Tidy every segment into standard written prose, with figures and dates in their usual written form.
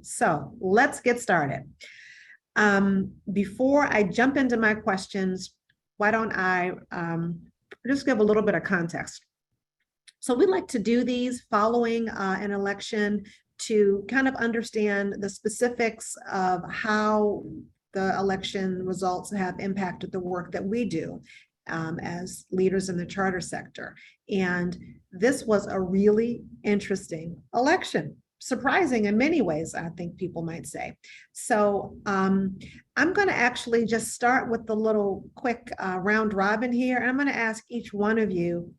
So let's get started. Before I jump into my questions, why don't I just give a little bit of context? So we like to do these following an election to kind of understand the specifics of how the election results have impacted the work that we do as leaders in the charter sector. And this was a really interesting election. Surprising in many ways, I think people might say. So I'm going to actually just start with the little quick round robin here. And I'm going to ask each one of you,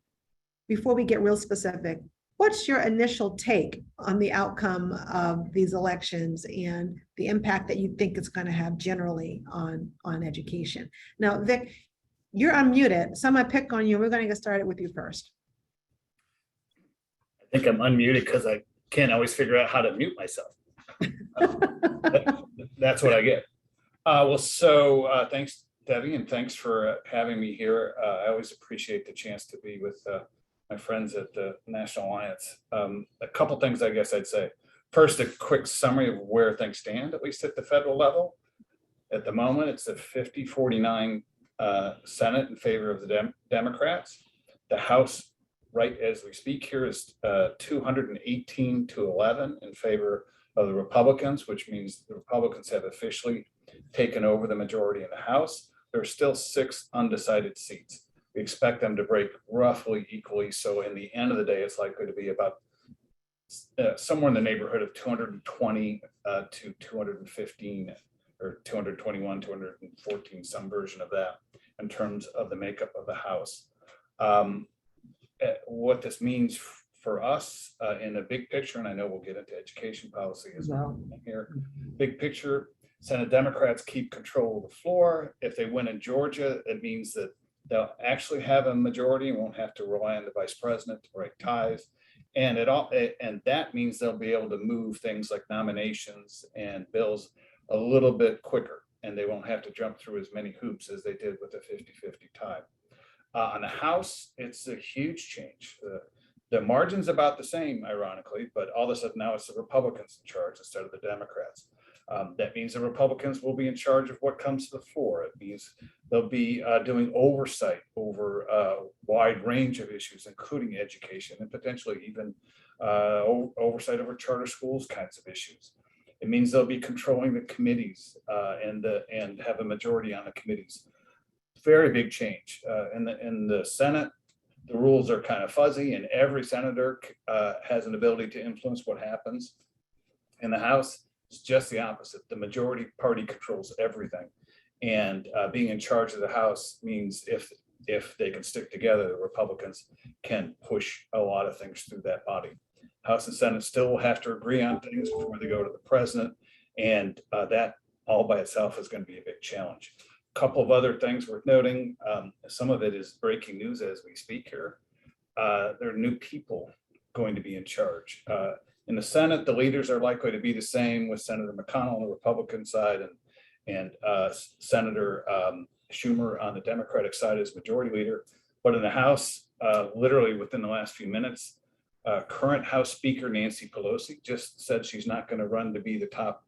before we get real specific, what's your initial take on the outcome of these elections and the impact that you think it's going to have generally on education? Now, Vic, you're unmuted, so I'm going to pick on you. We're going to get started with you first. I think I'm unmuted because I can't always figure out how to mute myself. That's what I get. Thanks, Debbie, and thanks for having me here. I always appreciate the chance to be with my friends at the National Alliance. A couple things I guess I'd say. First, a quick summary of where things stand, at least at the federal level. At the moment, it's a 50-49 Senate in favor of the Democrats. The House, right as we speak here, is 218-11 in favor of the Republicans, which means the Republicans have officially taken over the majority in the House. There are still 6 undecided seats. We expect them to break roughly equally. So in the end of the day, it's likely to be about somewhere in the neighborhood of 220 to 215 or 221, 214, some version of that in terms of the makeup of the House. What this means for us in a big picture, and I know we'll get into education policy as well here. Big picture, Senate Democrats keep control of the floor. If they win in Georgia, it means that they'll actually have a majority and won't have to rely on the vice president to break ties. And that means they'll be able to move things like nominations and bills a little bit quicker, and they won't have to jump through as many hoops as they did with the 50-50 tie. On the House, it's a huge change. The margin's about the same, ironically, but all of a sudden now it's the Republicans in charge instead of the Democrats. That means the Republicans will be in charge of what comes to the floor. It means they'll be doing oversight over a wide range of issues, including education and potentially even oversight over charter schools kinds of issues. It means they'll be controlling the committees and have a majority on the committees. Very big change. In the Senate, the rules are kind of fuzzy, and every senator has an ability to influence what happens. In the House, it's just the opposite. The majority party controls everything, and being in charge of the House means if they can stick together, the Republicans can push a lot of things through that body. House and Senate still will have to agree on things before they go to the president, and that all by itself is going to be a big challenge. A couple of other things worth noting. Some of it is breaking news as we speak here. There are new people going to be in charge. In the Senate, the leaders are likely to be the same, with Senator McConnell on the Republican side and Senator Schumer on the Democratic side as majority leader. But in the House, literally within the last few minutes, current House Speaker Nancy Pelosi just said she's not going to run to be the top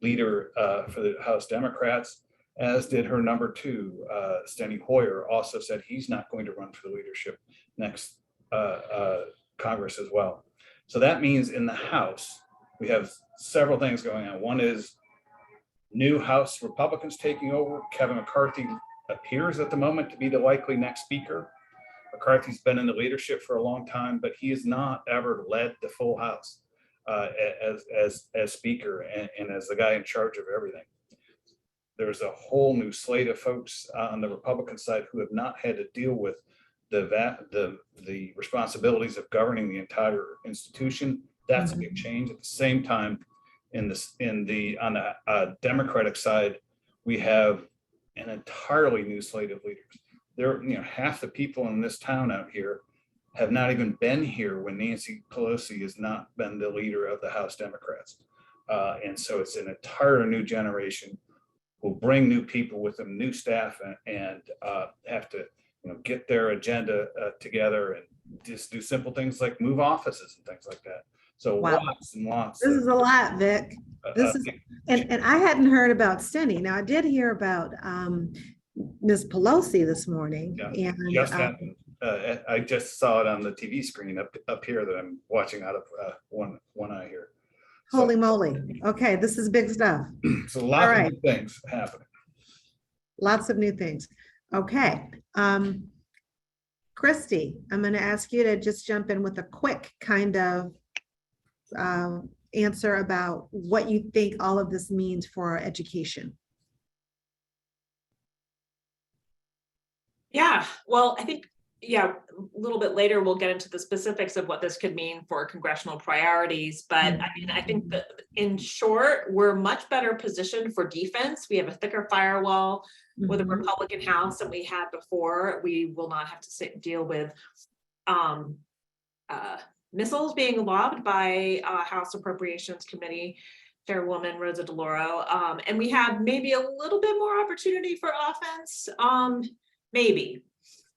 leader for the House Democrats, as did her number 2, Steny Hoyer, also said he's not going to run for the leadership next Congress as well. So that means in the House, we have several things going on. One is new House Republicans taking over. Kevin McCarthy appears at the moment to be the likely next speaker. McCarthy's been in the leadership for a long time, but he has not ever led the full House as speaker and as the guy in charge of everything. There's a whole new slate of folks on the Republican side who have not had to deal with the responsibilities of governing the entire institution. That's a big change. At the same time, on the Democratic side, we have an entirely new slate of leaders. Half the people in this town out here have not even been here when Nancy Pelosi has not been the leader of the House Democrats. And so it's an entirely new generation who'll bring new people with them, new staff, and have to get their agenda together and just do simple things like move offices and things like that. So Wow. lots and lots. This is a lot, Vic. This is, and I hadn't heard about Steny. Now I did hear about Ms. Pelosi this morning. Yeah, And just happened. I just saw it on the TV screen up here that I'm watching out of one eye here. holy moly. Okay, this is big stuff. So lots of new things happening. Lots of new things. Okay. Christy, I'm going to ask you to just jump in with a quick kind of answer about what you think all of this means for our education. Yeah, well, I think, yeah, a little bit later, we'll get into the specifics of what this could mean for congressional priorities. But I mean, I think that in short, we're much better positioned for defense. We have a thicker firewall with a Republican House than we had before. We will not have to deal with missiles being lobbed by House Appropriations Committee Chairwoman Rosa DeLauro. And we have maybe a little bit more opportunity for offense, maybe,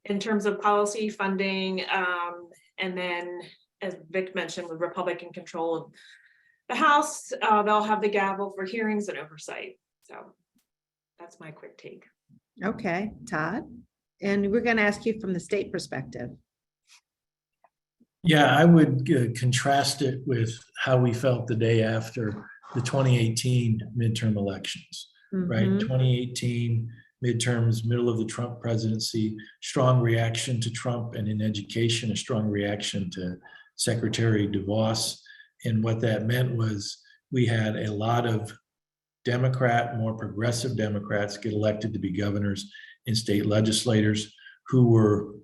in terms of policy funding. And then, as Vic mentioned, with Republican control of the House, they'll have the gavel for hearings and oversight. So that's my quick take. Okay, Todd. And we're going to ask you from the state perspective. Yeah, I would contrast it with how we felt the day after the 2018 midterm elections, right? 2018 midterms, middle of the Trump presidency, strong reaction to Trump, and in education, a strong reaction to Secretary DeVos. And what that meant was we had a lot of more progressive Democrats get elected to be governors and state legislators who were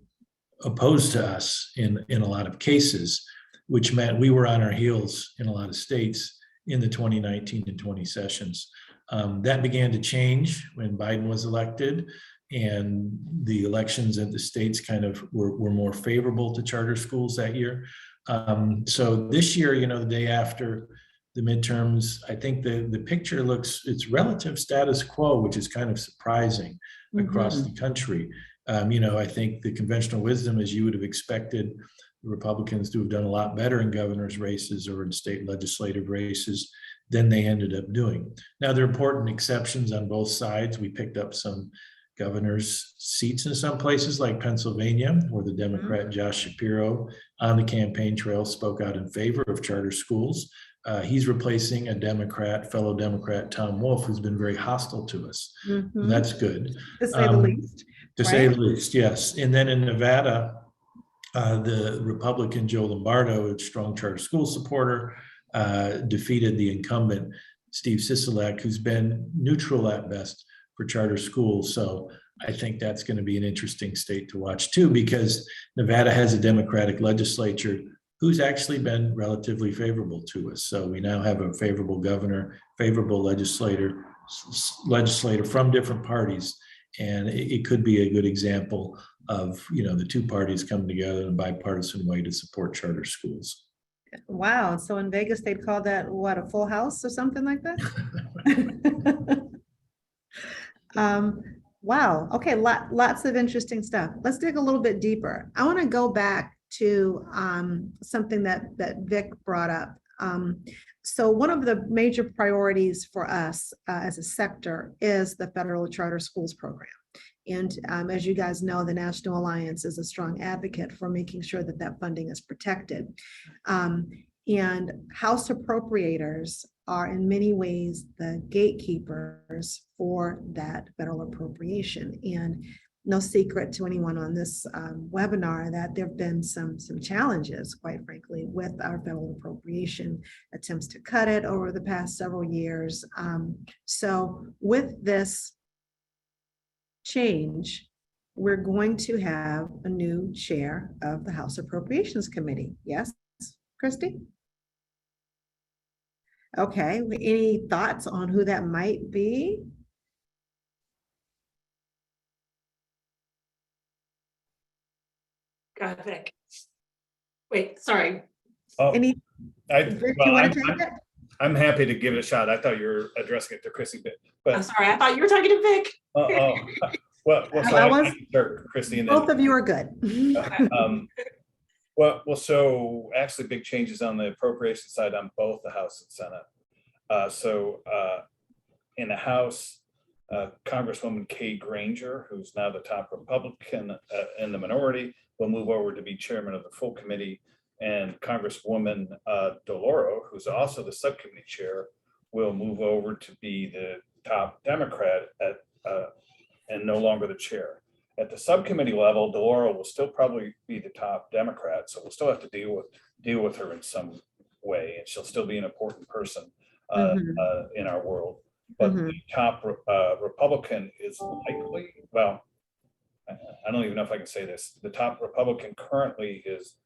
opposed to us in a lot of cases, which meant we were on our heels in a lot of states in the 2019 and 20 sessions. That began to change when Biden was elected, and the elections at the states kind of were more favorable to charter schools that year. So this year, you know, the day after the midterms, I think the picture it's relative status quo, which is kind of surprising across the country. You know, I think the conventional wisdom, as you would have expected, the Republicans to have done a lot better in governor's races or in state legislative races than they ended up doing. Now, there are important exceptions on both sides. We picked up some governor's seats in some places like Pennsylvania, where the Democrat Josh Shapiro on the campaign trail spoke out in favor of charter schools. He's replacing a fellow Democrat, Tom Wolf, who's been very hostile to us. That's good. To say the least. To say the least, yes. And then in Nevada, the Republican Joe Lombardo, a strong charter school supporter, defeated the incumbent Steve Sisolak, who's been neutral at best for charter schools. So I think that's going to be an interesting state to watch too, because Nevada has a Democratic legislature who's actually been relatively favorable to us. So we now have a favorable governor, favorable legislator from different parties. And it could be a good example of, you know, the two parties coming together in a bipartisan way to support charter schools. Wow. So in Vegas, they'd call that what, a full house or something like that? Wow. Okay. Lots of interesting stuff. Let's dig a little bit deeper. I want to go back to something that Vic brought up. So one of the major priorities for us as a sector is the federal charter schools program. And as you guys know, the National Alliance is a strong advocate for making sure that that funding is protected. And House appropriators are in many ways the gatekeepers for that federal appropriation. And no secret to anyone on this webinar that there have been some challenges, quite frankly, with our federal appropriation attempts to cut it over the past several years. So with this change, we're going to have a new chair of the House Appropriations Committee. Yes, Christy? Okay, any thoughts on who that might be? Go ahead, Vic. Wait, sorry. Oh, Any, Vic, you want to take it? I'm happy to give it a shot. I thought you were addressing it to Chrissy, but I'm sorry, I thought you were talking to Vic. well, so I was, Chrissy, and both of you are good. So actually big changes on the appropriation side on both the House and Senate. In the House, Congresswoman Kay Granger, who's now the top Republican in the minority, will move over to be chairman of the full committee. And Congresswoman DeLauro, who's also the subcommittee chair, will move over to be the top Democrat and no longer the chair. At the subcommittee level, DeLauro will still probably be the top Democrat, so we'll still have to deal with her in some way, and she'll still be an important person in our world. But the top Republican is likely, well, I don't even know if I can say this. The top Republican currently is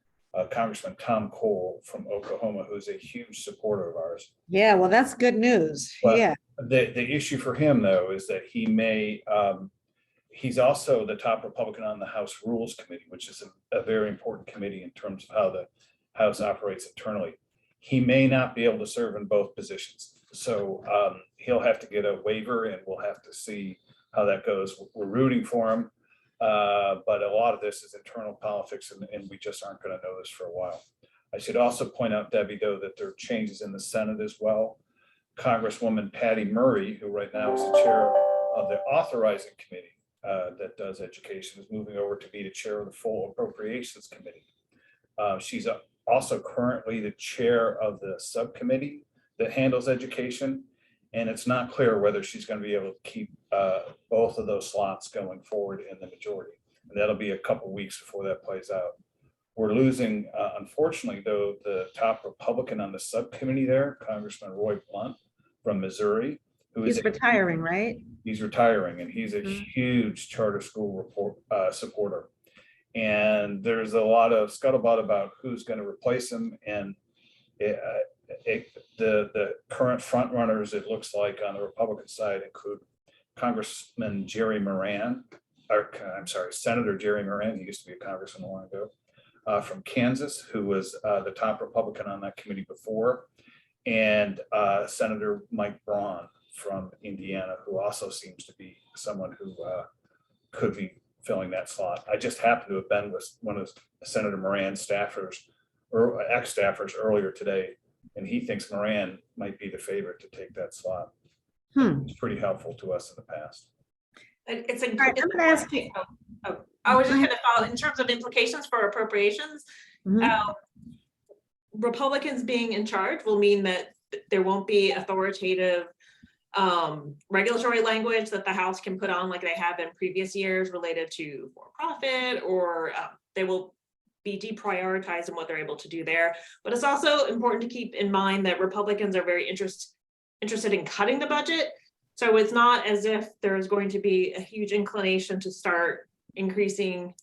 Congressman Tom Cole from Oklahoma, who's a huge supporter of ours. Yeah, well, that's good news. But yeah. The issue for him, though, is that he may, he's also the top Republican on the House Rules Committee, which is a very important committee in terms of how the House operates internally. He may not be able to serve in both positions. So he'll have to get a waiver, and we'll have to see how that goes. We're rooting for him, but a lot of this is internal politics, and we just aren't going to know this for a while. I should also point out, Debbie, though, that there are changes in the Senate as well. Congresswoman Patty Murray, who right now is the chair of the authorizing committee that does education, is moving over to be the chair of the full appropriations committee. She's also currently the chair of the subcommittee that handles education, and it's not clear whether she's going to be able to keep both of those slots going forward in the majority. And that'll be a couple weeks before that plays out. We're losing, unfortunately, though, the top Republican on the subcommittee there, Congressman Roy Blunt from Missouri, who is retiring, right? He's retiring, and he's a huge charter school supporter. And there's a lot of scuttlebutt about who's going to replace him. And the current front runners, it looks like, on the Republican side include Congressman Jerry Moran, or I'm sorry, Senator Jerry Moran. He used to be a congressman long ago, from Kansas, who was the top Republican on that committee before, and Senator Mike Braun from Indiana, who also seems to be someone who could be filling that slot. I just happened to have been with one of Senator Moran's staffers or ex-staffers earlier today, and he thinks Moran might be the favorite to take that slot. It's pretty helpful to us in the past. It's I'm going to ask you. I was just going to follow in terms of implications for appropriations. Republicans being in charge will mean that there won't be authoritative regulatory language that the House can put on like they have in previous years related to for-profit, or they will be deprioritized in what they're able to do there. But it's also important to keep in mind that Republicans are very interested in cutting the budget. So it's not as if there's going to be a huge inclination to start increasing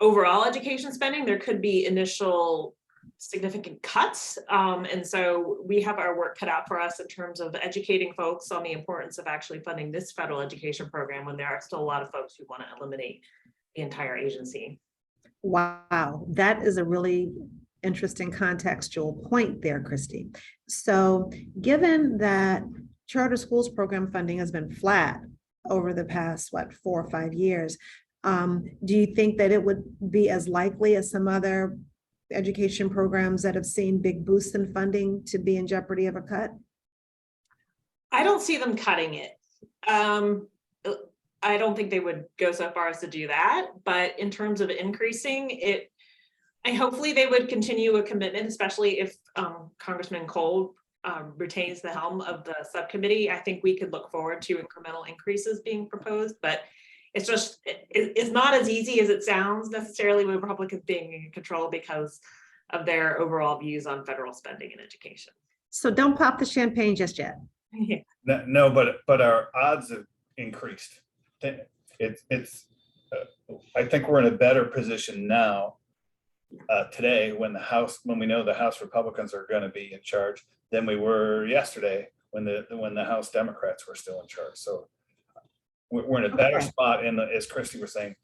overall education spending. There could be initial significant cuts. And so we have our work cut out for us in terms of educating folks on the importance of actually funding this federal education program when there are still a lot of folks who want to eliminate the entire agency. Wow, that is a really interesting contextual point there, Christy. So given that charter schools program funding has been flat over the past, 4 or 5 years, do you think that it would be as likely as some other education programs that have seen big boosts in funding to be in jeopardy of a cut? I don't see them cutting it. I don't think they would go so far as to do that, but in terms of increasing it, and hopefully they would continue a commitment, especially if Congressman Cole retains the helm of the subcommittee. I think we could look forward to incremental increases being proposed, but it's just, it's not as easy as it sounds necessarily with Republicans being in control because of their overall views on federal spending and education. So don't pop the champagne just yet. Yeah. No, but our odds have increased. I think we're in a better position now today when we know the House Republicans are going to be in charge than we were yesterday when the House Democrats were still in charge. So we're in a better spot. And as Christy was saying,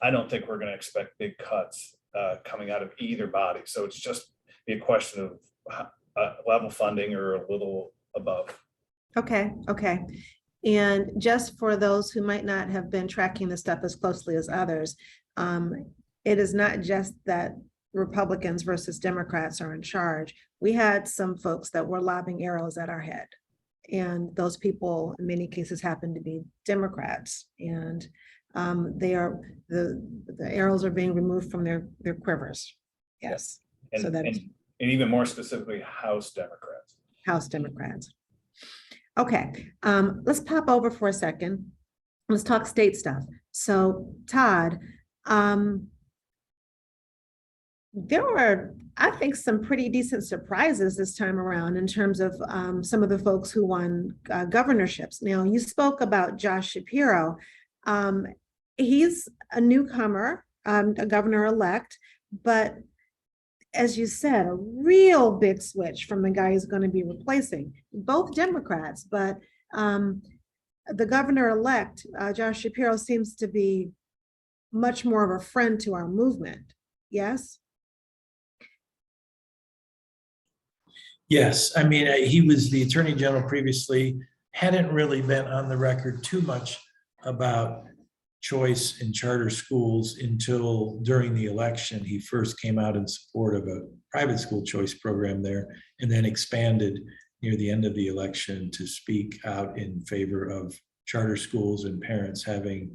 I don't think we're going to expect big cuts coming out of either body. So it's just a question of level funding or a little above. Okay. And just for those who might not have been tracking this stuff as closely as others, it is not just that Republicans versus Democrats are in charge, we had some folks that were lobbing arrows at our head. And those people, in many cases, happen to be Democrats. And the arrows are being removed from their quivers. Yes. And, So that is and even more specifically, House Democrats. House Democrats. Okay, let's pop over for a second. Let's talk state stuff. So Todd, there were, I think, some pretty decent surprises this time around in terms of some of the folks who won governorships. Now, you spoke about Josh Shapiro. He's a newcomer, a governor-elect, but as you said, a real big switch from the guy who's going to be replacing. Both Democrats, but the governor-elect, Josh Shapiro, seems to be much more of a friend to our movement. Yes? Yes, I mean, he was the Attorney General previously, hadn't really been on the record too much about choice in charter schools until during the election. He first came out in support of a private school choice program there, and then expanded near the end of the election to speak out in favor of charter schools and parents having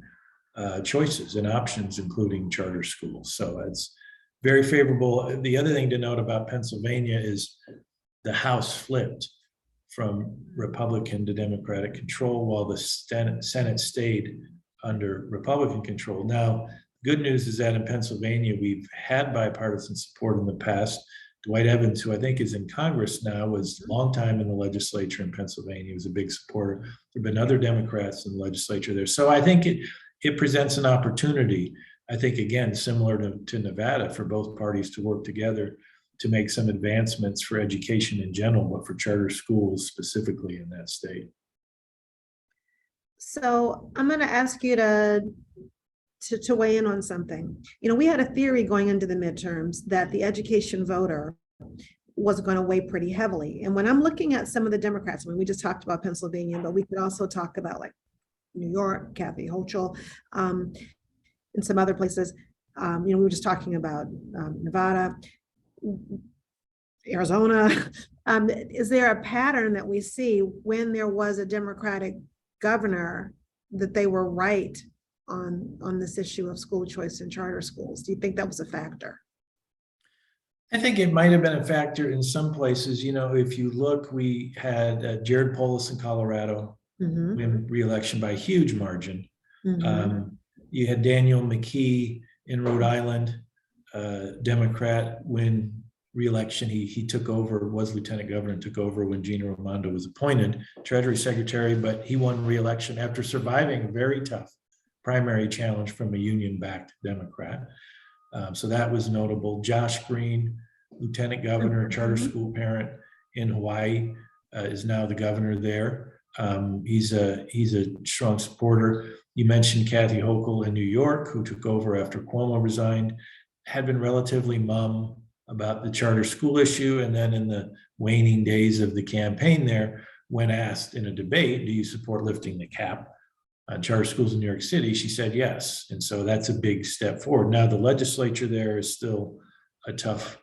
choices and options, including charter schools. So it's very favorable. The other thing to note about Pennsylvania is the House flipped from Republican to Democratic control, while the Senate stayed under Republican control. Now, good news is that in Pennsylvania, we've had bipartisan support in the past. Dwight Evans, who I think is in Congress now, was a long time in the legislature in Pennsylvania. He was a big supporter. There have been other Democrats in the legislature there. So I think it presents an opportunity, I think, again, similar to Nevada, for both parties to work together to make some advancements for education in general, but for charter schools specifically in that state. So I'm going to ask you to weigh in on something. You know, we had a theory going into the midterms that the education voter was going to weigh pretty heavily. And when I'm looking at some of the Democrats, I mean, we just talked about Pennsylvania, but we could also talk about like New York, Kathy Hochul, and some other places. We were just talking about Nevada, Arizona. Is there a pattern that we see when there was a Democratic governor that they were right on this issue of school choice and charter schools? Do you think that was a factor? I think it might have been a factor in some places. You know, if you look, we had Jared Polis in Colorado win re-election by a huge margin. You had Daniel McKee in Rhode Island, Democrat, win re-election. He took over, was lieutenant governor, and took over when Gina Raimondo was appointed Treasury Secretary, but he won re-election after surviving a very tough primary challenge from a union-backed Democrat. So that was notable. Josh Green, lieutenant governor, charter school parent in Hawaii, is now the governor there. He's a strong supporter. You mentioned Kathy Hochul in New York, who took over after Cuomo resigned, had been relatively mum about the charter school issue. And then in the waning days of the campaign there, when asked in a debate, do you support lifting the cap on charter schools in New York City? She said yes. And so that's a big step forward. Now the legislature there is still a tough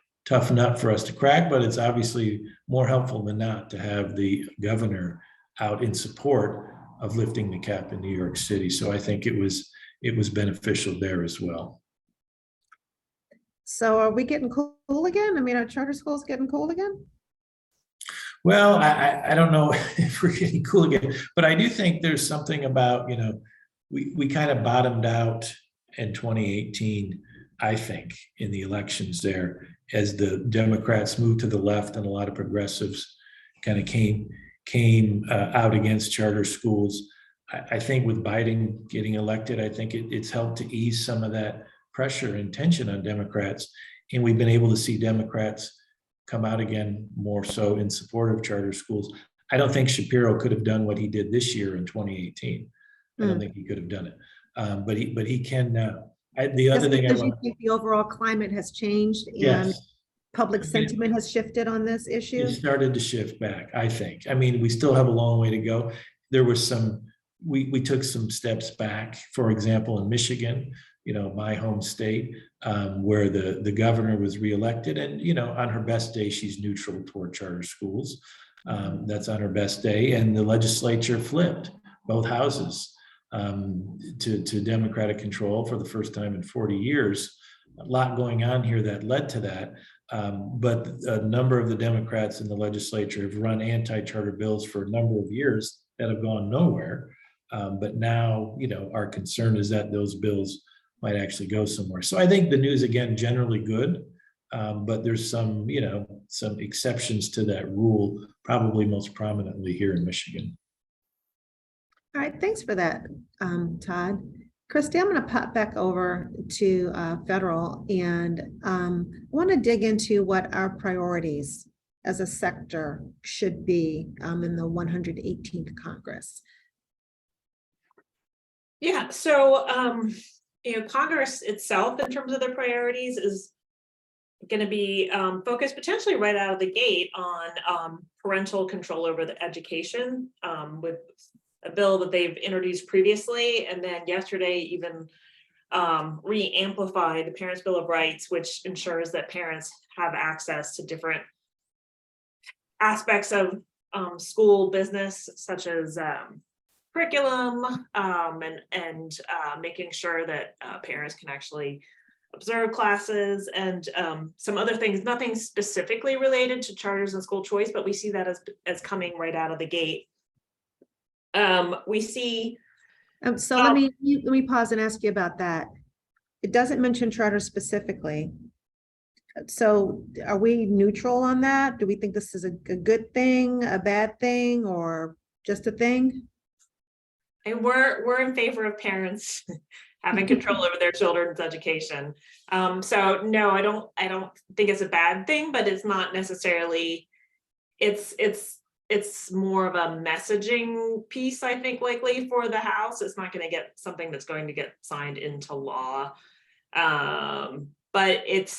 nut for us to crack, but it's obviously more helpful than not to have the governor out in support of lifting the cap in New York City. So I think it was beneficial there as well. So are we getting cool again? I mean, are charter schools getting cool again? Well, I don't know if we're getting cool again, but I do think there's something about, we kind of bottomed out in 2018, I think, in the elections there, as the Democrats moved to the left and a lot of progressives kind of came out against charter schools. I think with Biden getting elected, I think it's helped to ease some of that pressure and tension on Democrats. And we've been able to see Democrats come out again more so in support of charter schools. I don't think Shapiro could have done what he did this year in 2018. I don't think he could have done it, but he can now. The other thing because you think the overall climate has changed and public sentiment has shifted on this issue? It started to shift back, I think. I mean, we still have a long way to go. There was we took some steps back. For example, in Michigan, my home state, where the governor was reelected, and on her best day she's neutral toward charter schools. That's on her best day, and the legislature flipped both houses to Democratic control for the first time in 40 years. A lot going on here that led to that. But a number of the Democrats in the legislature have run anti-charter bills for a number of years that have gone nowhere. But now, our concern is that those bills might actually go somewhere. So I think the news, again, generally good, but there's some exceptions to that rule, probably most prominently here in Michigan. All right, thanks for that, Todd. Christy, I'm going to pop back over to federal, and I want to dig into what our priorities as a sector should be in the 118th Congress. Yeah, so Congress itself, in terms of their priorities, is going to be focused potentially right out of the gate on parental control over the education, with a bill that they've introduced previously, and then yesterday even re-amplified the Parents' Bill of Rights, which ensures that parents have access to different aspects of school business, such as curriculum, and making sure that parents can actually observe classes, and some other things, nothing specifically related to charters and school choice, but we see that as coming right out of the gate. We see. So let me pause and ask you about that. It doesn't mention charter specifically. So are we neutral on that? Do we think this is a good thing, a bad thing, or just a thing? And we're in favor of parents having control over their children's education. So no, I don't think it's a bad thing, but it's not necessarily. It's more of a messaging piece, I think, likely for the House. It's not going to get something that's going to get signed into law, but it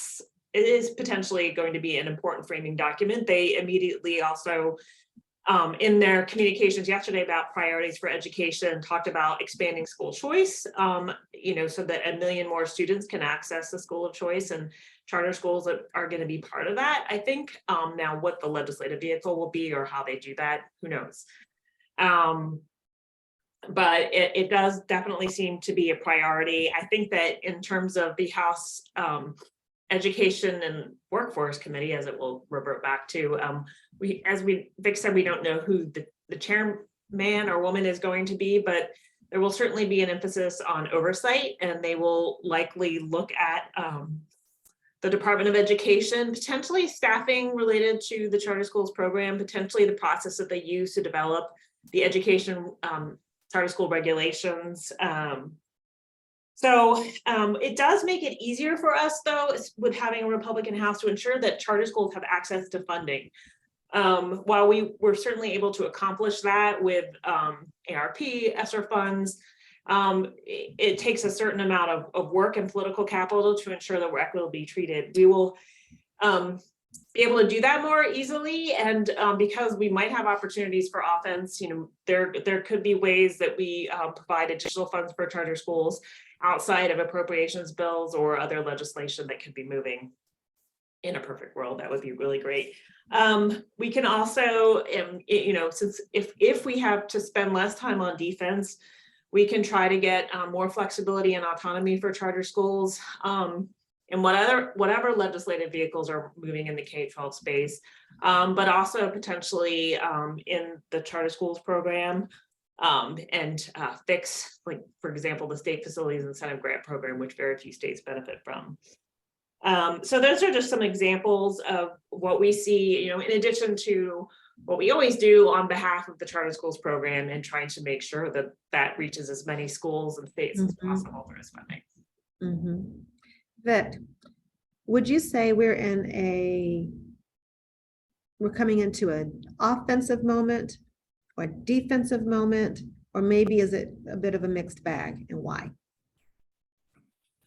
is potentially going to be an important framing document. They immediately also, in their communications yesterday about priorities for education, talked about expanding school choice, so that 1 million more students can access the school of choice, and charter schools are going to be part of that. I think now what the legislative vehicle will be or how they do that, who knows? But it does definitely seem to be a priority. I think that in terms of the House Education and Workforce Committee, as it will revert back to, Vic said, we don't know who the chairman or woman is going to be, but there will certainly be an emphasis on oversight, and they will likely look at the Department of Education, potentially staffing related to the charter schools program, potentially the process that they use to develop the education charter school regulations. So it does make it easier for us, though, with having a Republican House, to ensure that charter schools have access to funding. While we were certainly able to accomplish that with ARP, ESSER funds, it takes a certain amount of work and political capital to ensure that we're equitably treated. We will be able to do that more easily, and because we might have opportunities for offense, there could be ways that we provide additional funds for charter schools outside of appropriations bills or other legislation that could be moving. In a perfect world, that would be really great. We can also, since if we have to spend less time on defense, we can try to get more flexibility and autonomy for charter schools, and whatever legislative vehicles are moving in the K-12 space, but also potentially in the charter schools program, and fix, like, for example, the state facilities incentive grant program, which very few states benefit from. So those are just some examples of what we see, in addition to what we always do on behalf of the charter schools program, and trying to make sure that that reaches as many schools and states as possible through its funding. Vic, would you say we're coming into an offensive moment or defensive moment, or maybe is it a bit of a mixed bag, and why?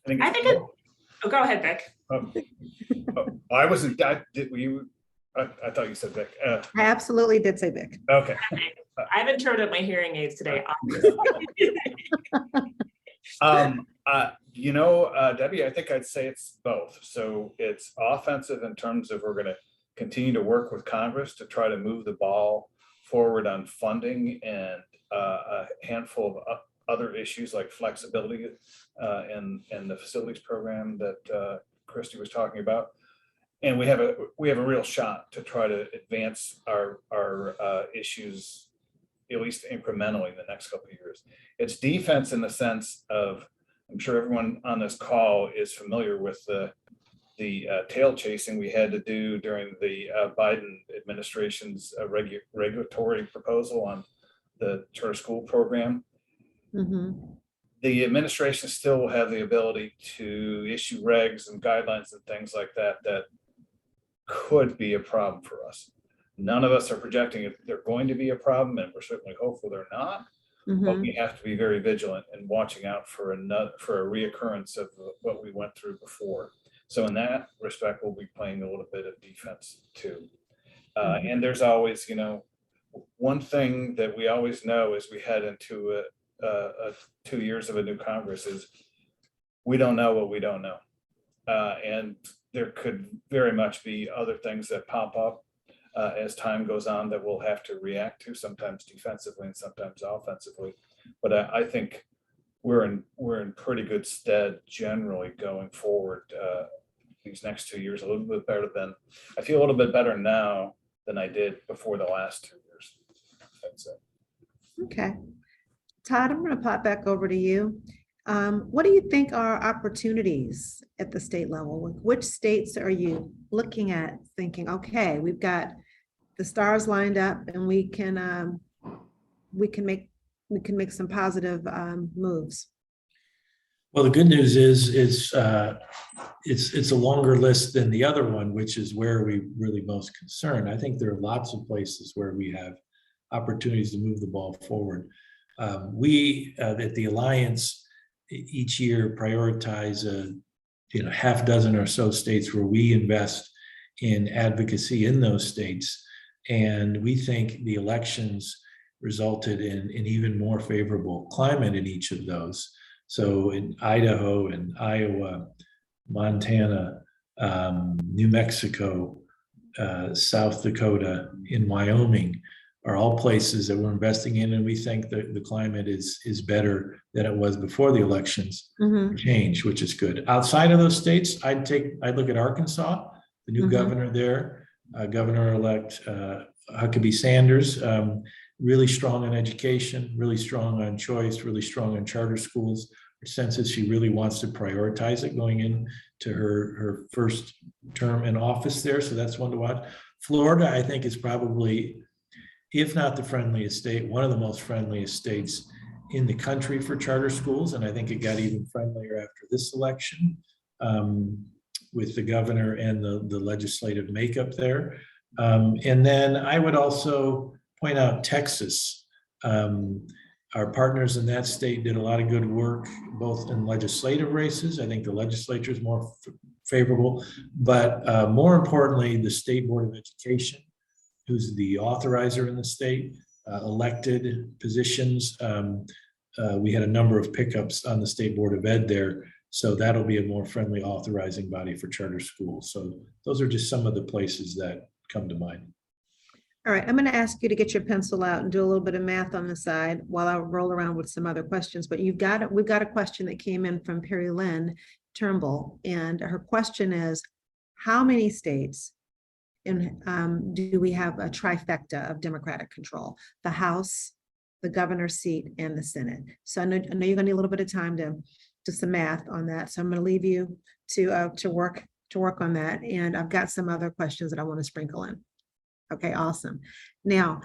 I think oh, go ahead, Vic. I wasn't. I thought you said Vic. I absolutely did say Vic. Okay. I haven't turned up my hearing aids today. Debbie, I think I'd say it's both. So it's offensive in terms of we're going to continue to work with Congress to try to move the ball forward on funding and a handful of other issues like flexibility and the facilities program that Christy was talking about. And we have a real shot to try to advance our issues at least incrementally in the next couple of years. It's defense in the sense of, I'm sure everyone on this call is familiar with the tail chasing we had to do during the Biden administration's regulatory proposal on the charter school program. Mhm. The administration still will have the ability to issue regs and guidelines and things like that that could be a problem for us. None of us are projecting if they're going to be a problem, and we're certainly hopeful they're not. But Mhm. we have to be very vigilant and watching out for a reoccurrence of what we went through before. So in that respect, we'll be playing a little bit of defense too. And there's always, one thing that we always know as we head into 2 years of a new Congress is we don't know what we don't know. And there could very much be other things that pop up as time goes on that we'll have to react to, sometimes defensively and sometimes offensively. But I think we're in pretty good stead generally going forward these next 2 years. I feel a little bit better now than I did before the last 2 years. That's it. Okay. Todd, I'm going to pop back over to you. What do you think are opportunities at the state level? Which states are you looking at thinking, okay, we've got the stars lined up and we can make some positive moves? Well, the good news is it's a longer list than the other one, which is where we really most concerned. I think there are lots of places where we have opportunities to move the ball forward. We at the Alliance each year prioritize half dozen or so states where we invest in advocacy in those states, and we think the elections resulted in an even more favorable climate in each of those. So in Idaho and Iowa, Montana, New Mexico, South Dakota, in Wyoming are all places that we're investing in, and we think that the climate is better than it was before the elections change, which is good. Outside of those states, I'd look at Arkansas, the new governor there, Governor-elect Huckabee Sanders, really strong on education, really strong on choice, really strong on charter schools. Her sense is she really wants to prioritize it going into her first term in office there. So that's one to watch. Florida, I think, is probably, if not the friendliest state, one of the most friendliest states in the country for charter schools. And I think it got even friendlier after this election with the governor and the legislative makeup there. And then I would also point out Texas. Our partners in that state did a lot of good work, both in legislative races. I think the legislature is more favorable, but more importantly, the State Board of Education, who's the authorizer in the state, elected positions. We had a number of pickups on the State Board of Ed there. So that'll be a more friendly authorizing body for charter schools. So those are just some of the places that come to mind. All right, I'm going to ask you to get your pencil out and do a little bit of math on the side while I roll around with some other questions. But we've got a question that came in from Perry Lynn Turnbull, and her question is, how many states do we have a trifecta of Democratic control? The House, the governor's seat, and the Senate. So I know you're going to need a little bit of time to do some math on that. So I'm going to leave you to work on that, and I've got some other questions that I want to sprinkle in. Okay, awesome. Now,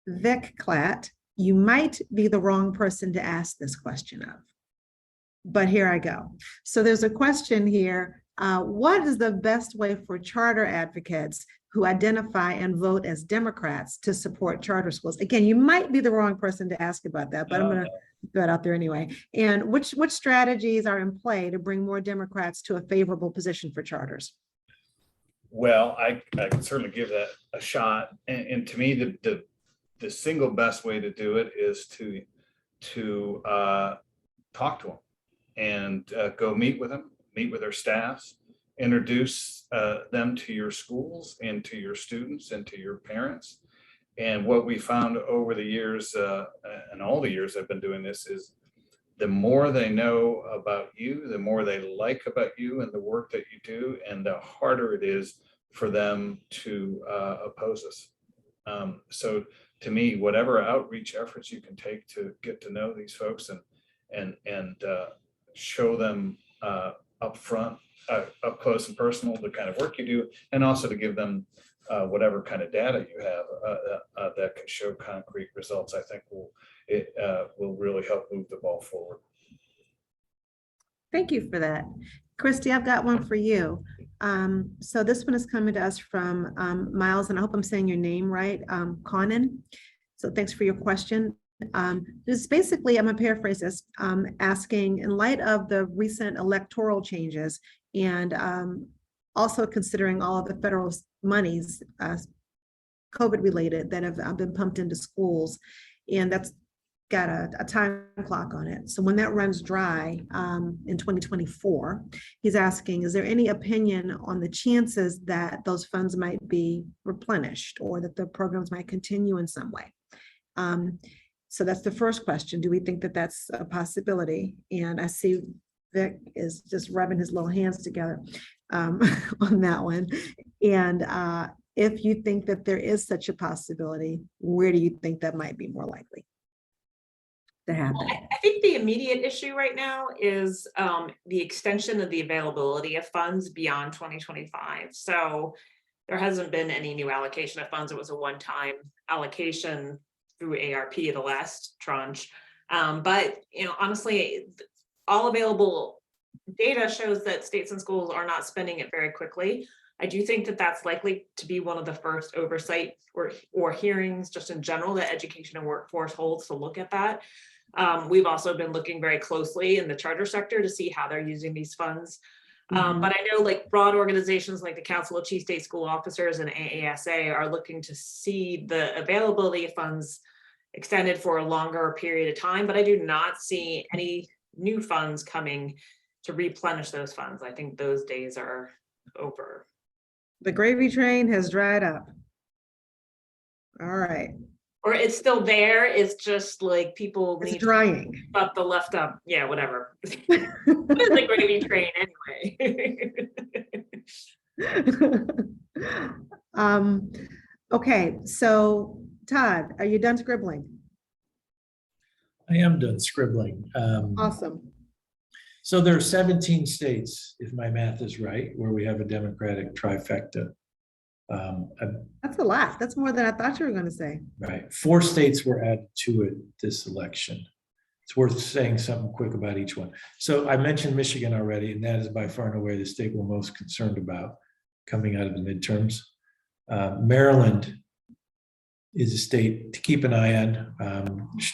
Vic Klatt, you might be the wrong person to ask this question of, but here I go. So there's a question here. What is the best way for charter advocates who identify and vote as Democrats to support charter schools? Again, you might be the wrong person to ask about that, but I'm going to throw it out there anyway. And which strategies are in play to bring more Democrats to a favorable position for charters? Well, I can certainly give that a shot. And to me, the single best way to do it is to talk to them and go meet with them, meet with their staffs, introduce them to your schools and to your students and to your parents. And what we found over the years, and all the years I've been doing this, is the more they know about you, the more they like about you and the work that you do, and the harder it is for them to oppose us. So to me, whatever outreach efforts you can take to get to know these folks and show them up front, up close and personal, the kind of work you do, and also to give them whatever kind of data you have that can show concrete results, I think will really help move the ball forward. Thank you for that. Christy, I've got one for you. So this one is coming to us from Miles, and I hope I'm saying your name right, Conan. So thanks for your question. This is basically, I'm gonna paraphrase this, asking, in light of the recent electoral changes and also considering all of the federal monies, COVID related, that have been pumped into schools, and that's got a time clock on it. So when that runs dry in 2024, he's asking, is there any opinion on the chances that those funds might be replenished or that the programs might continue in some way? So that's the first question. Do we think that that's a possibility? And I see Vic is just rubbing his little hands together on that one. And if you think that there is such a possibility, where do you think that might be more likely to happen? Well, I think the immediate issue right now is the extension of the availability of funds beyond 2025. So there hasn't been any new allocation of funds. It was a one-time allocation through ARP, the last tranche. But honestly, all available data shows that states and schools are not spending it very quickly. I do think that that's likely to be one of the first oversight or hearings just in general that Education and Workforce holds to look at that. We've also been looking very closely in the charter sector to see how they're using these funds. But I know like broad organizations like the Council of Chief State School Officers and AASA are looking to see the availability of funds extended for a longer period of time, but I do not see any new funds coming to replenish those funds. I think those days are over. The gravy train has dried up. All right. Or it's still there. It's just like people It's need drying. to keep up the left up. Yeah, whatever. What is the gravy train anyway? Okay, so Todd, are you done scribbling? I am done scribbling. Awesome. So there are 17 states, if my math is right, where we have a Democratic trifecta. That's a lot. That's more than I thought you were going to say. Right. 4 states were added to it this election. It's worth saying something quick about each one. So I mentioned Michigan already, and that is by far and away the state we're most concerned about coming out of the midterms. Maryland is a state to keep an eye on.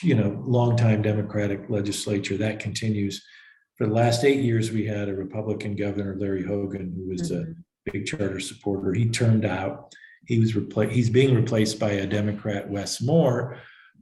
Longtime Democratic legislature that continues. For the last 8 years, we had a Republican governor, Larry Hogan, who was a big charter supporter. He turned out. He's being replaced by a Democrat, Wes Moore,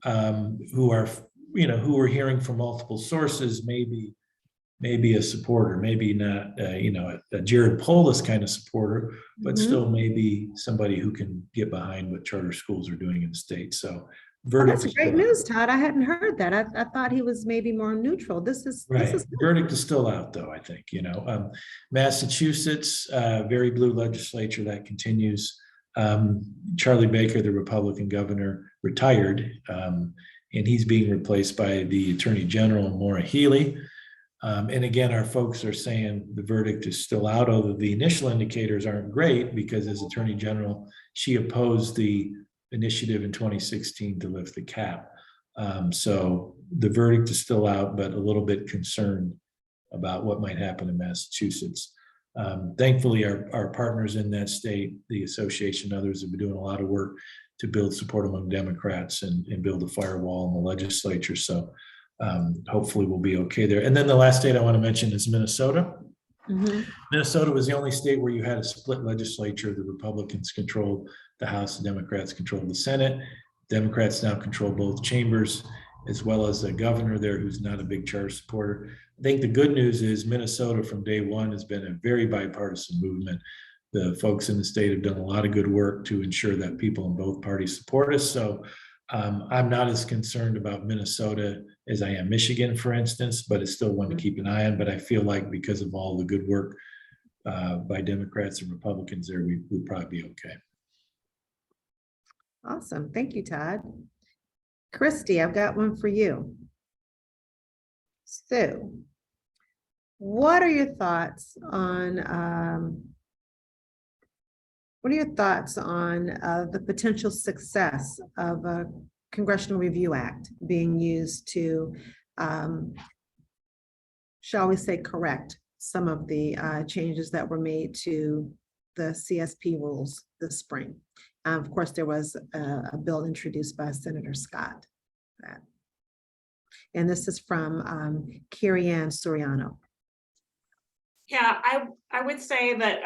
who we're hearing from multiple sources, maybe a supporter, maybe not, a Jared Polis kind of supporter, but still maybe somebody who can get behind what charter schools are doing in the state. So verdict. That's great news, Todd. I hadn't heard that. I thought he was maybe more neutral. This is Verdict is still out, though. I think Massachusetts, very blue legislature that continues. Charlie Baker, the Republican governor, retired, and he's being replaced by the Attorney General, Maura Healey. And again, our folks are saying the verdict is still out, although the initial indicators aren't great because as Attorney General, she opposed the initiative in 2016 to lift the cap. So the verdict is still out, but a little bit concerned about what might happen in Massachusetts. Thankfully, our partners in that state, the association, others have been doing a lot of work to build support among Democrats and build a firewall in the legislature. So hopefully we'll be okay there. And then the last state I want to mention is Minnesota. Minnesota was the only state where you had a split legislature. The Republicans controlled the House, the Democrats controlled the Senate. Democrats now control both chambers. as well as a governor there who's not a big charter supporter. I think the good news is Minnesota from day one has been a very bipartisan movement. The folks in the state have done a lot of good work to ensure that people in both parties support us. So I'm not as concerned about Minnesota as I am Michigan, for instance, but it's still one to keep an eye on. But I feel like because of all the good work by Democrats and Republicans there, we'll probably be okay. Awesome. Thank you, Todd. Christy, I've got one for you. So, what are your thoughts on the potential success of a Congressional Review Act being used to, shall we say, correct some of the changes that were made to the CSP rules this spring? Of course, there was a bill introduced by Senator Scott. And this is from Carrie Ann Soriano. Yeah, I would say that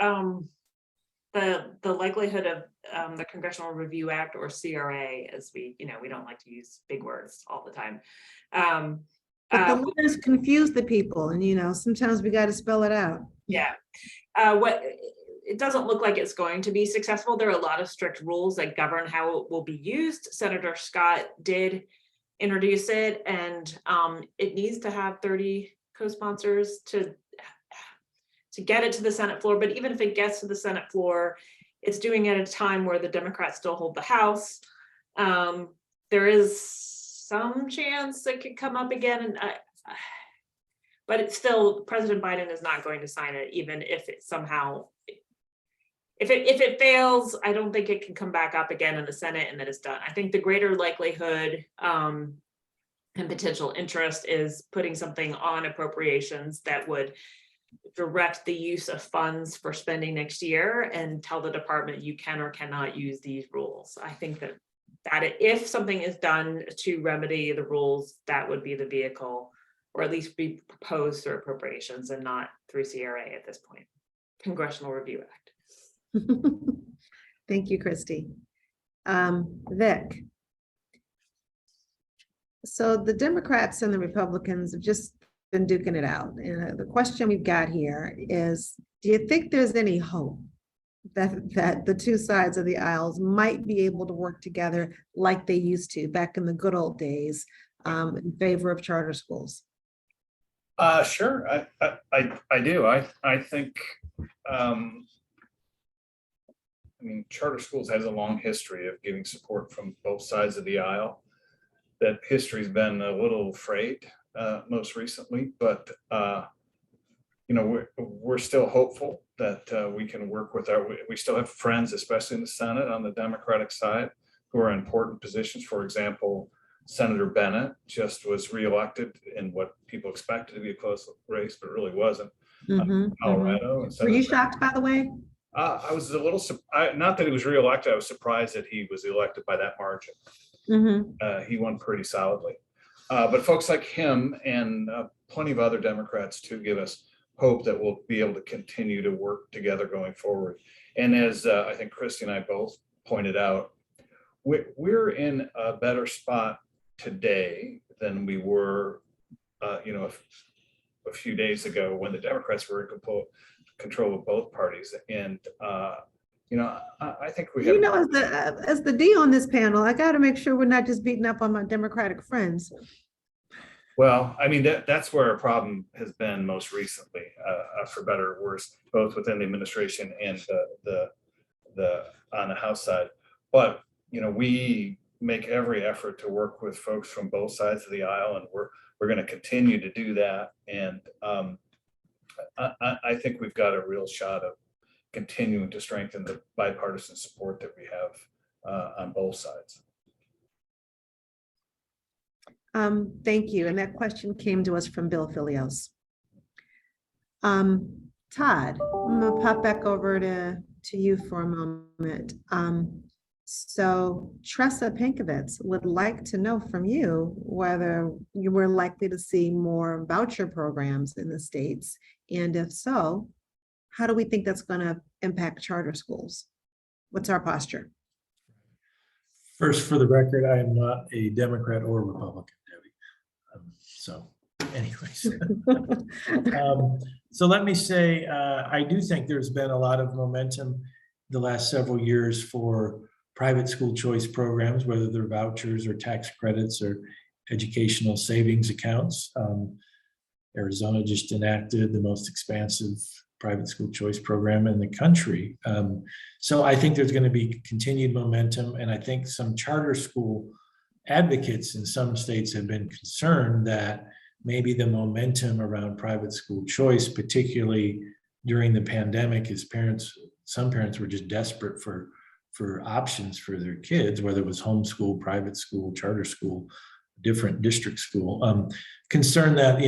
the likelihood of the Congressional Review Act, or CRA, as we don't like to use big words all the time. But the letters confuse the people, and sometimes we got to spell it out. Yeah. It doesn't look like it's going to be successful. There are a lot of strict rules that govern how it will be used. Senator Scott did introduce it, and it needs to have 30 co-sponsors to get it to the Senate floor. But even if it gets to the Senate floor, it's doing it at a time where the Democrats still hold the House. There is some chance it could come up again, and but it's still, President Biden is not going to sign it, even if it somehow, if it fails. I don't think it can come back up again in the Senate and then it's done. I think the greater likelihood and potential interest is putting something on appropriations that would direct the use of funds for spending next year and tell the department you can or cannot use these rules. I think that if something is done to remedy the rules, that would be the vehicle, or at least be proposed through appropriations and not through CRA at this point. Congressional Review Act. Thank you, Christy. Vic. So the Democrats and the Republicans have just been duking it out. And the question we've got here is, do you think there's any hope that the two sides of the aisles might be able to work together like they used to back in the good old days in favor of charter schools? Sure, I do. I think, charter schools has a long history of getting support from both sides of the aisle. That history's been a little frayed most recently, but we're still hopeful that we can work with we still have friends, especially in the Senate on the Democratic side, who are in important positions. For example, Senator Bennett just was reelected in what people expected to be a close race, but really wasn't. Colorado. Were you shocked, by the way? I was a little, not that he was reelected, I was surprised that he was elected by that margin. He won pretty solidly. But folks like him and plenty of other Democrats too give us hope that we'll be able to continue to work together going forward. And as I think Christy and I both pointed out, we're in a better spot today than we were, a few days ago when the Democrats were in control of both parties. And I think we have. As the D on this panel, I got to make sure we're not just beating up on my Democratic friends. Well, that's where our problem has been most recently, for better or worse, both within the administration and the on the House side. But we make every effort to work with folks from both sides of the aisle, and we're going to continue to do that. And I think we've got a real shot of continuing to strengthen the bipartisan support that we have on both sides. Thank you. And that question came to us from Bill Filios. Todd, I'm going to pop back over to you for a moment. So Tressa Pankovitz would like to know from you whether you were likely to see more voucher programs in the states, and if so, how do we think that's going to impact charter schools? What's our posture? First, for the record, I am not a Democrat or Republican, Debbie. So anyways, so let me say, I do think there's been a lot of momentum the last several years for private school choice programs, whether they're vouchers or tax credits or educational savings accounts. Arizona just enacted the most expansive private school choice program in the country. So I think there's going to be continued momentum, and I think some charter school advocates in some states have been concerned that maybe the momentum around private school choice, particularly during the pandemic, as some parents were just desperate for options for their kids, whether it was homeschool, private school, charter school, different district school, concerned that,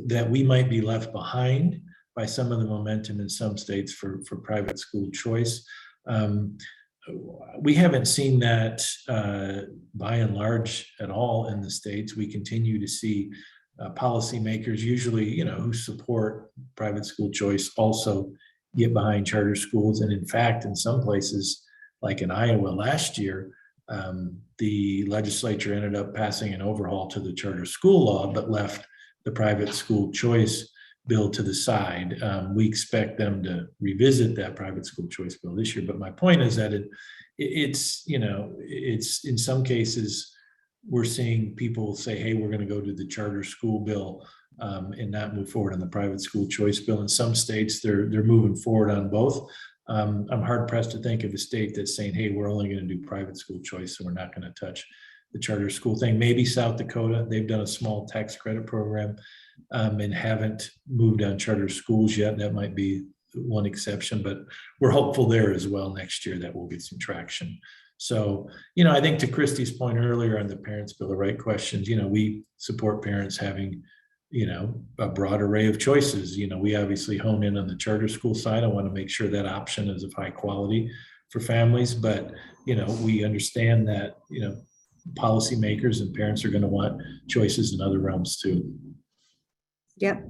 that we might be left behind by some of the momentum in some states for private school choice. We haven't seen that by and large at all in the states. We continue to see policymakers, usually, who support private school choice, also get behind charter schools. And in fact, in some places, like in Iowa last year, the legislature ended up passing an overhaul to the charter school law, but left the private school choice bill to the side. We expect them to revisit that private school choice bill this year. But my point is that it's in some cases, we're seeing people say, hey, we're going to go to the charter school bill and not move forward on the private school choice bill. In some states, they're moving forward on both. I'm hard pressed to think of a state that's saying, hey, we're only going to do private school choice, so we're not going to touch the charter school thing. Maybe South Dakota, they've done a small tax credit program and haven't moved on charter schools yet. That might be one exception, but we're hopeful there as well next year that we'll get some traction. So, I think to Christy's point earlier on the Parents' Bill of Rights questions, we support parents having, a broad array of choices. We obviously hone in on the charter school side. I want to make sure that option is of high quality for families, but, we understand that, policymakers and parents are going to want choices in other realms too. Yep.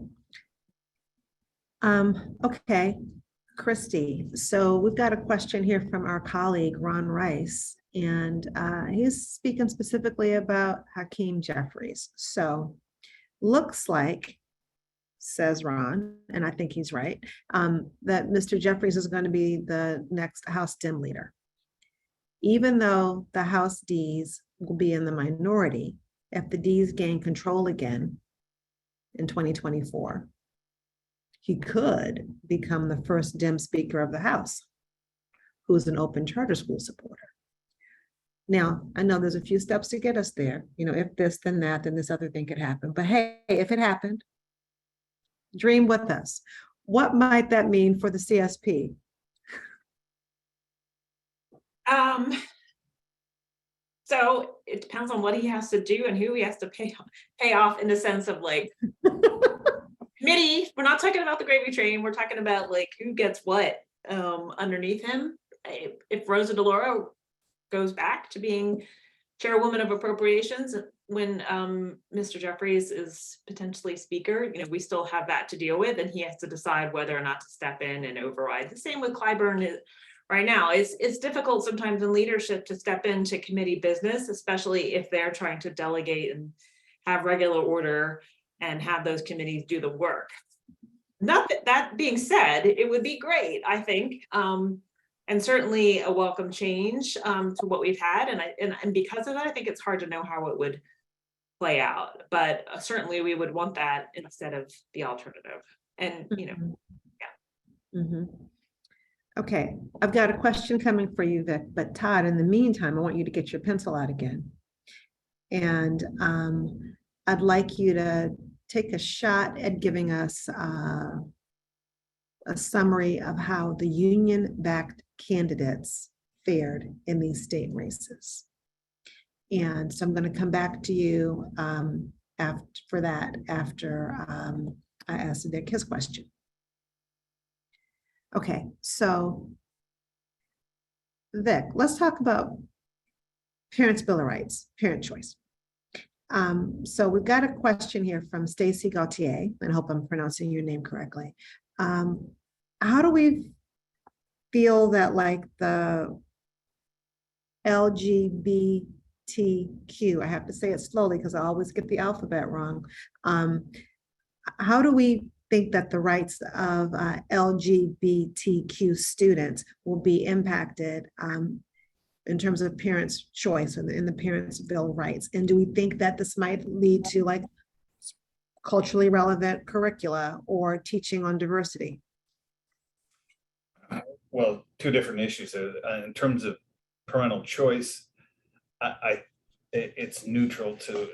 Okay, Christy. So we've got a question here from our colleague, Ron Rice, and he's speaking specifically about Hakeem Jeffries. So looks like, says Ron, and I think he's right, that Mr. Jeffries is going to be the next House Dem leader. Even though the House Ds will be in the minority, if the Ds gain control again in 2024, he could become the first Dem Speaker of the House, who's an open charter school supporter. Now, I know there's a few steps to get us there. If this, then that, then this other thing could happen. But hey, if it happened, dream with us. What might that mean for the CSP? So it depends on what he has to do and who he has to pay off, in the sense of like committee. We're not talking about the gravy train. We're talking about like who gets what underneath him. If Rosa DeLauro goes back to being chairwoman of appropriations when Mr. Jeffries is potentially speaker, we still have that to deal with, and he has to decide whether or not to step in and override. The same with Clyburn. Right now, it's difficult sometimes in leadership to step into committee business, especially if they're trying to delegate and have regular order and have those committees do the work. Not that being said, it would be great, I think, and certainly a welcome change to what we've had. And because of that, I think it's hard to know how it would play out. But certainly we would want that instead of the alternative. And, yeah. Mm-hmm. Okay, I've got a question coming for you, Vic, but Todd, in the meantime, I want you to get your pencil out again. And I'd like you to take a shot at giving us a summary of how the union-backed candidates fared in these state races. And so I'm going to come back to you after I ask Vic his question. Okay, so Vic, let's talk about Parents' Bill of Rights, parent choice. So we've got a question here from Stacy Gautier, and I hope I'm pronouncing your name correctly. How do we feel that like the LGBTQ I have to say it slowly because I always get the alphabet wrong. How do we think that the rights of LGBTQ students will be impacted in terms of parents' choice in the Parents' Bill of Rights? And do we think that this might lead to like culturally relevant curricula or teaching on diversity? Well, two different issues. In terms of parental choice, it's neutral to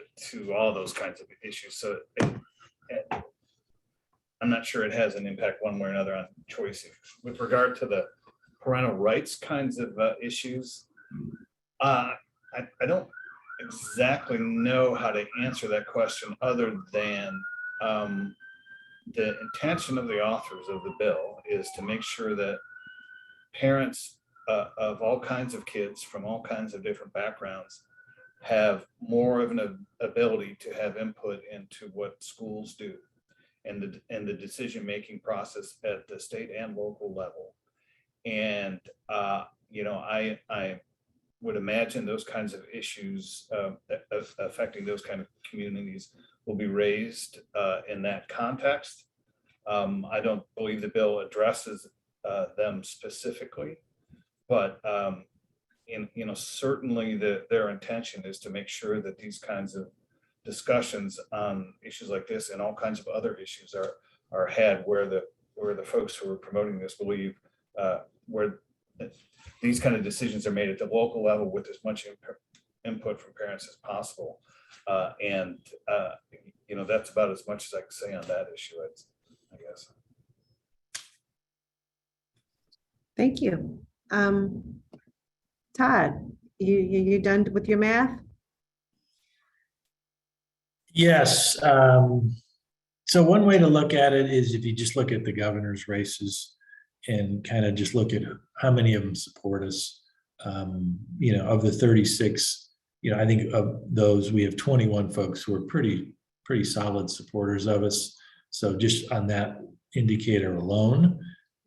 all those kinds of issues. So I'm not sure it has an impact one way or another on choice. With regard to the parental rights kinds of issues, I don't exactly know how to answer that question other than the intention of the authors of the bill is to make sure that parents of all kinds of kids from all kinds of different backgrounds have more of an ability to have input into what schools do and the decision-making process at the state and local level. And I would imagine those kinds of issues affecting those kind of communities will be raised in that context. I don't believe the bill addresses them specifically, but certainly their intention is to make sure that these kinds of discussions on issues like this and all kinds of other issues are had where the folks who are promoting this believe where these kind of decisions are made at the local level with as much input from parents as possible. That's about as much as I can say on that issue, I guess. Thank you. Todd, you done with your math? Yes. So one way to look at it is if you just look at the governor's races and kind of just look at how many of them support us. Of the 36, I think of those, we have 21 folks who are pretty solid supporters of us. So just on that indicator alone,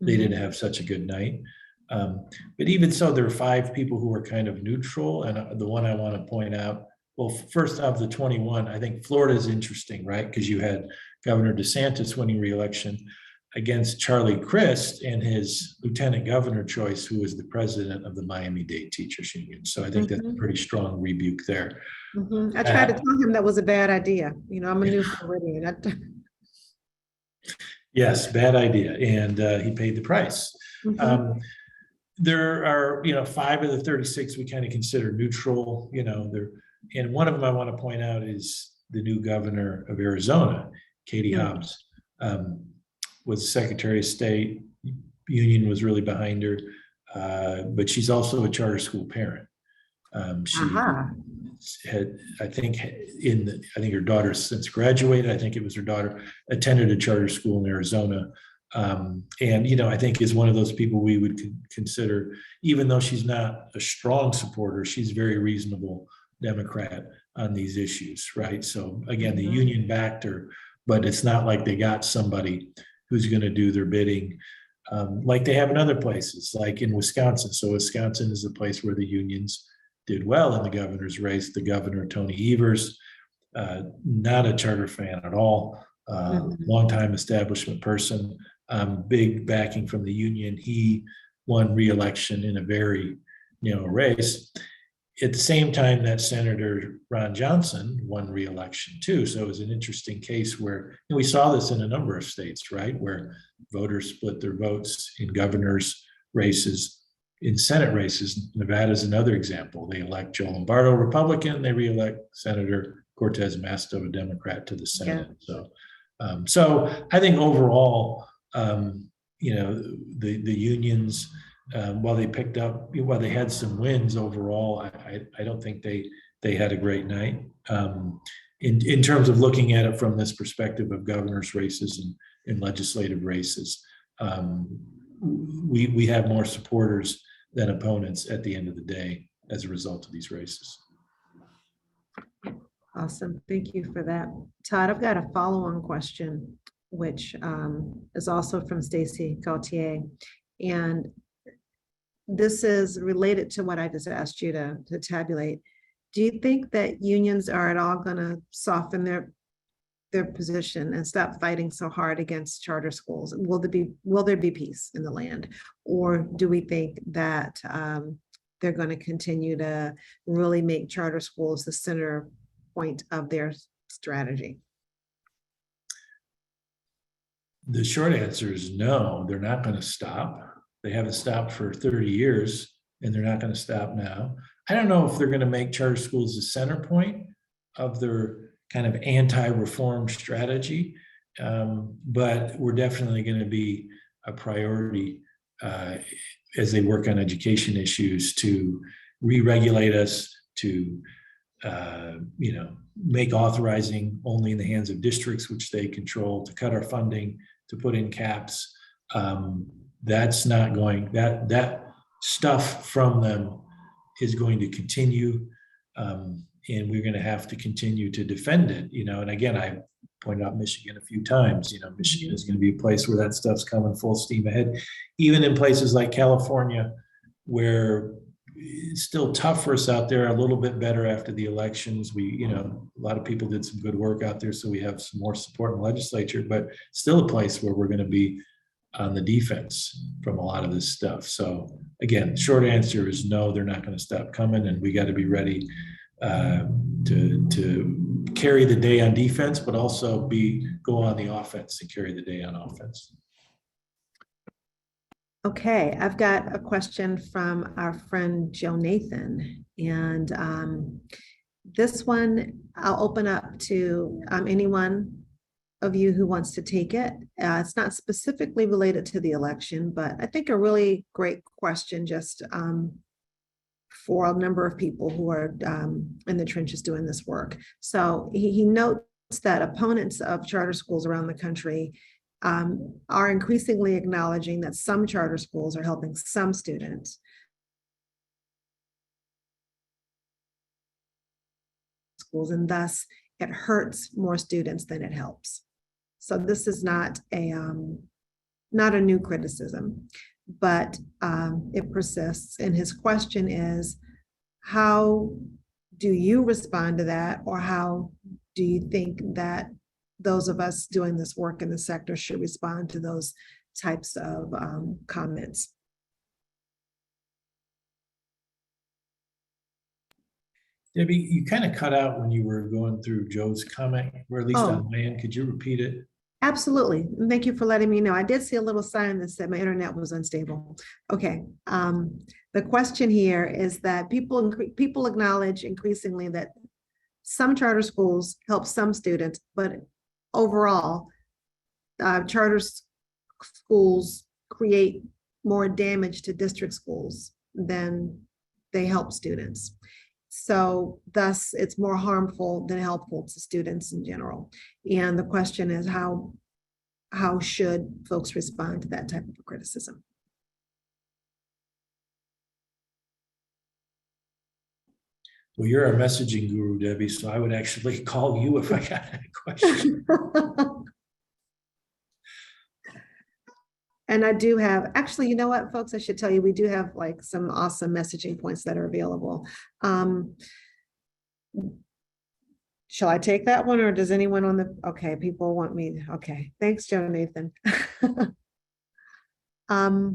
they didn't have such a good night. But even so, there are 5 people who are kind of neutral. And the one I want to point out, well, first of the 21, I think Florida is interesting, right? Because you had Governor DeSantis winning re-election against Charlie Crist and his lieutenant governor choice, who was the president of the Miami-Dade Teachers Union. So I think that's a pretty strong rebuke there. I tried to tell him that was a bad idea. I'm a new Floridian. Yes, bad idea. And he paid the price. There are, 5 of the 36 we kind of consider neutral, and one of them I want to point out is the new governor of Arizona, Katie Hobbs, was Secretary of State. Union was really behind her, but she's also a charter school parent. She had, I think her daughter since graduated. I think it was her daughter attended a charter school in Arizona. And I think is one of those people we would consider, even though she's not a strong supporter, she's very reasonable Democrat on these issues, right? So again, the union backed her, but it's not like they got somebody who's going to do their bidding like they have in other places, like in Wisconsin. So Wisconsin is a place where the unions did well in the governor's race. The governor, Tony Evers, not a charter fan at all, longtime establishment person, big backing from the union. He won re-election in a very race. At the same time that Senator Ron Johnson won re-election too. So it was an interesting case where, and we saw this in a number of states, right, where voters split their votes in governor's races. In Senate races, Nevada is another example. They elect Joe Lombardo, Republican. They re-elect Senator Cortez Masto, a Democrat, to the Senate. Yeah. So I think overall, the unions, while they had some wins overall, I don't think they had a great night. In terms of looking at it from this perspective of governor's races and legislative races, we have more supporters than opponents at the end of the day as a result of these races. Awesome. Thank you for that. Todd, I've got a follow-on question, which is also from Stacy Gautier. And this is related to what I just asked you to tabulate. Do you think that unions are at all going to soften their position and stop fighting so hard against charter schools? Will there be peace in the land? Or do we think that they're going to continue to really make charter schools the center point of their strategy? The short answer is no, they're not going to stop. They haven't stopped for 30 years and they're not going to stop now. I don't know if they're going to make charter schools the center point of their kind of anti-reform strategy, but we're definitely going to be a priority as they work on education issues to re-regulate us, to make authorizing only in the hands of districts, which they control, to cut our funding, to put in caps. That's not going, that stuff from them is going to continue. And we're going to have to continue to defend it, and again, I pointed out Michigan a few times, Michigan is going to be a place where that stuff's coming full steam ahead, even in places like California, where it's still tough for us out there, a little bit better after the elections. A lot of people did some good work out there, so we have some more support in the legislature, but still a place where we're going to be on the defense from a lot of this stuff. So again, the short answer is no, they're not going to stop coming, and we got to be ready to carry the day on defense, but also go on the offense and carry the day on offense. Okay, I've got a question from our friend Joe Nathan, and this one I'll open up to anyone of you who wants to take it. It's not specifically related to the election, but I think a really great question just for a number of people who are in the trenches doing this work. So he notes that opponents of charter schools around the country are increasingly acknowledging that some charter schools are helping some students. Schools, and thus it hurts more students than it helps. So this is not a new criticism, but it persists. And his question is, how do you respond to that? Or how do you think that those of us doing this work in the sector should respond to those types of comments? Debbie, you kind of cut out when you were going through Joe's comment, or at least on my end. Could you repeat it? Absolutely. And thank you for letting me know. I did see a little sign that said my internet was unstable. Okay. The question here is that people acknowledge increasingly that some charter schools help some students, but overall, charter schools create more damage to district schools than they help students. So thus, it's more harmful than helpful to students in general. And the question is, how should folks respond to that type of criticism? Well, you're a messaging guru, Debbie, so I would actually call you if I got a question. And I do have, actually, you know what, folks, I should tell you, we do have like some awesome messaging points that are available. Shall I take that one, or does anyone on the, okay, people want me, okay. Thanks, Joe Nathan. I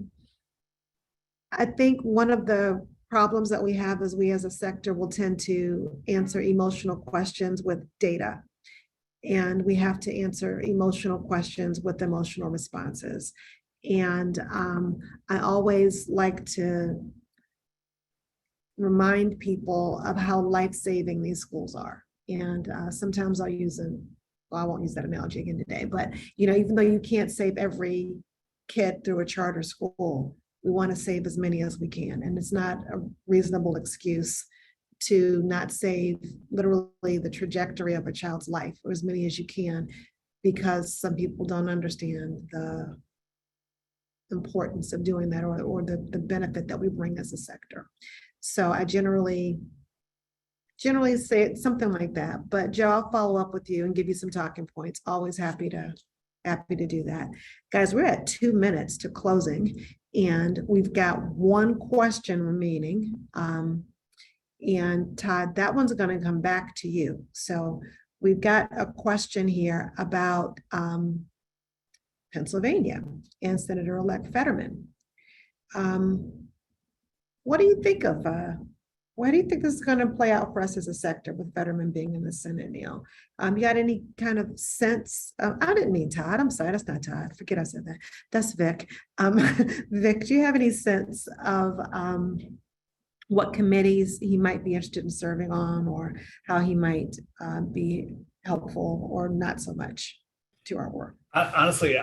think one of the problems that we have is we as a sector will tend to answer emotional questions with data. And we have to answer emotional questions with emotional responses. And I always like to remind people of how life-saving these schools are. And sometimes I'll use well, I won't use that analogy again today, but even though you can't save every kid through a charter school, we want to save as many as we can. And it's not a reasonable excuse to not save literally the trajectory of a child's life, or as many as you can, because some people don't understand the importance of doing that, or the benefit that we bring as a sector. So I generally say something like that, but Joe, I'll follow up with you and give you some talking points. Always happy to do that. Guys, we're at 2 minutes to closing, and we've got one question remaining. And Todd, that one's going to come back to you. So we've got a question here about Pennsylvania and Senator-elect Fetterman. What do you think of, why do you think this is going to play out for us as a sector with Fetterman being in the Senate, Neil? You got any kind of sense? I didn't mean Todd. I'm sorry, that's not Todd. Forget I said that. That's Vic. Vic, do you have any sense of what committees he might be interested in serving on, or how he might be helpful or not so much to our work? Honestly,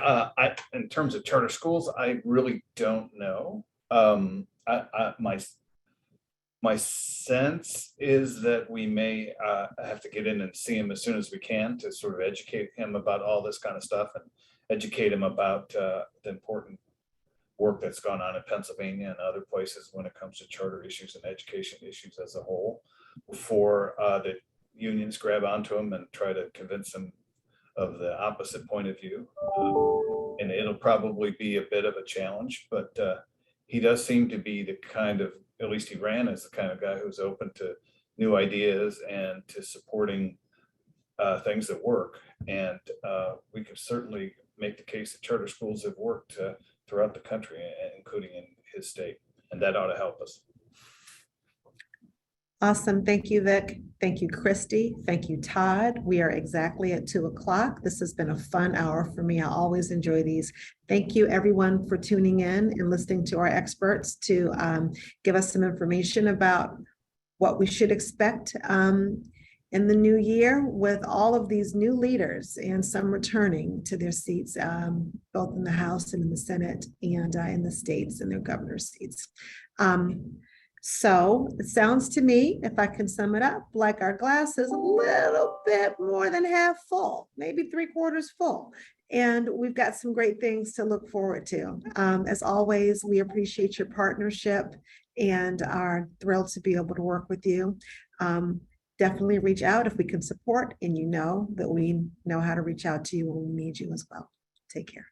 in terms of charter schools, I really don't know. My sense is that we may have to get in and see him as soon as we can to sort of educate him about all this kind of stuff and educate him about the important work that's gone on in Pennsylvania and other places when it comes to charter issues and education issues as a whole, before the unions grab onto him and try to convince him of the opposite point of view. And it'll probably be a bit of a challenge, but he does seem to be the kind of, at least he ran as the kind of guy who's open to new ideas and to supporting things that work. And we could certainly make the case that charter schools have worked throughout the country, including in his state, and that ought to help us. Awesome. Thank you, Vic. Thank you, Christy. Thank you, Todd. We are exactly at 2 o'clock. This has been a fun hour for me. I always enjoy these. Thank you, everyone, for tuning in and listening to our experts to give us some information about what we should expect in the new year with all of these new leaders and some returning to their seats, both in the House and in the Senate and in the states and their governor's seats. So it sounds to me, if I can sum it up, like our glass is a little bit more than half full, maybe 3/4 full. And we've got some great things to look forward to. As always, we appreciate your partnership and are thrilled to be able to work with you. Definitely reach out if we can support, and you know that we know how to reach out to you when we need you as well. Take care.